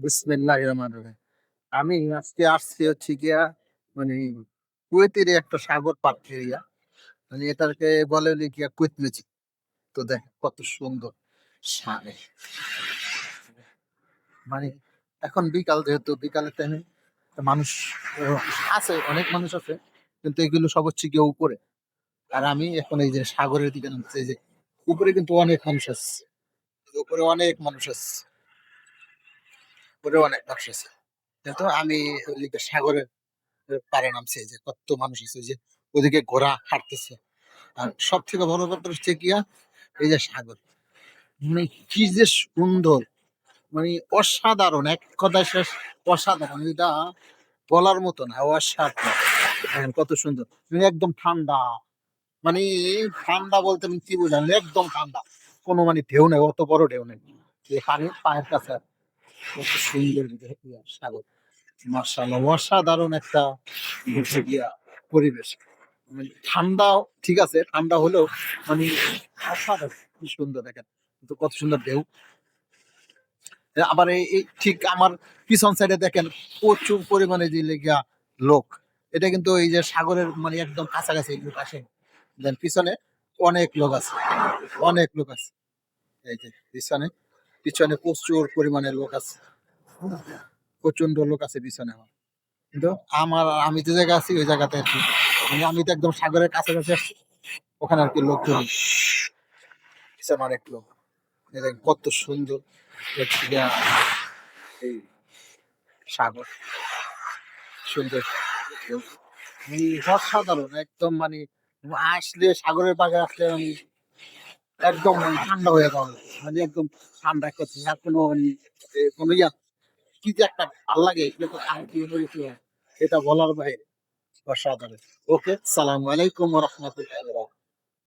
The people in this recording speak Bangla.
বিসমিল্লাহির রহমানির রহিম। আমি আজকে আসছি হচ্ছে গিয়া মানে কুয়েতের একটা সাগর পার এরিয়া। মানে এটাকে বলে হলো গিয়া কুয়েত ম্যাজিক। তো দেখ কত সুন্দর সাগর। মানে এখন বিকাল যেহেতু বিকালের টাইমে মানুষ আছে, অনেক মানুষ আছে, কিন্তু এগুলো সব হচ্ছে গিয়ে উপরে। আর আমি এখন এই যে সাগরের দিকে নামছি, এই যে উপরে কিন্তু অনেক মানুষ আছে, উপরে অনেক মানুষ আছে, উপরে অনেক মানুষ আছে। কিন্তু আমি ওইদিকে সাগরের পারে নামছে, এই যে কত মানুষ আছে, এই যে ওদিকে ঘোড়া হাঁটতেছে। আর সব থেকে বড় কথা হচ্ছে গিয়া এই যে সাগর, মানে কি যে সুন্দর, মানে অসাধারণ, এক কথায় শেষ, অসাধারণ। এটা বলার মতো না, অসাধারণ। দেখেন কত সুন্দর, মানে একদম ঠান্ডা। মানে ঠান্ডা বলতে আমি কি বুঝান, একদম ঠান্ডা, কোনো মানে ঢেউ নেই, অত বড় ঢেউ নেই। এই পানির পায়ের কাছে কত সুন্দর সাগর, মার্শাল্লাহ, অসাধারণ একটা হচ্ছে গিয়া পরিবেশ। মানে ঠান্ডা, ঠিক আছে ঠান্ডা হলেও মানে অসাধারণ, কি সুন্দর দেখেন, তো কত সুন্দর ঢেউ। আবার এই ঠিক আমার পিছন সাইডে দেখেন প্রচুর পরিমাণে যে লেগা লোক। এটা কিন্তু এই যে সাগরের মানে একদম কাছাকাছি লোক আসে। দেন পিছনে অনেক লোক আছে, অনেক লোক আছে। এই যে পিছনে, পিছনে প্রচুর পরিমাণে লোক আছে, প্রচন্ড লোক আছে পিছনে আমার। কিন্তু আমি যে জায়গা আছি ওই জায়গাতে আর কি, মানে আমি তো একদম সাগরের কাছাকাছি আসছি, ওখানে আর কি লোক জড়ো, পিছনে অনেক লোক। এই দেখেন কত সুন্দর হচ্ছে গিয়া এই সাগর, সুন্দর, এই অসাধারণ একদম। মানে আসলে সাগরের পাড়ে আসলে আমি একদম মানে ঠান্ডা হয়ে যাওয়া, মানে একদম ঠান্ডা করছে, আর কোনো মানে কোনো কি যে একটা ভাল লাগে, এগুলো তো শান্তি হয়েছে, এটা বলার বাইরে, অসাধারণ। ওকে, সালাম আলাইকুম রহমতুল্লাহ।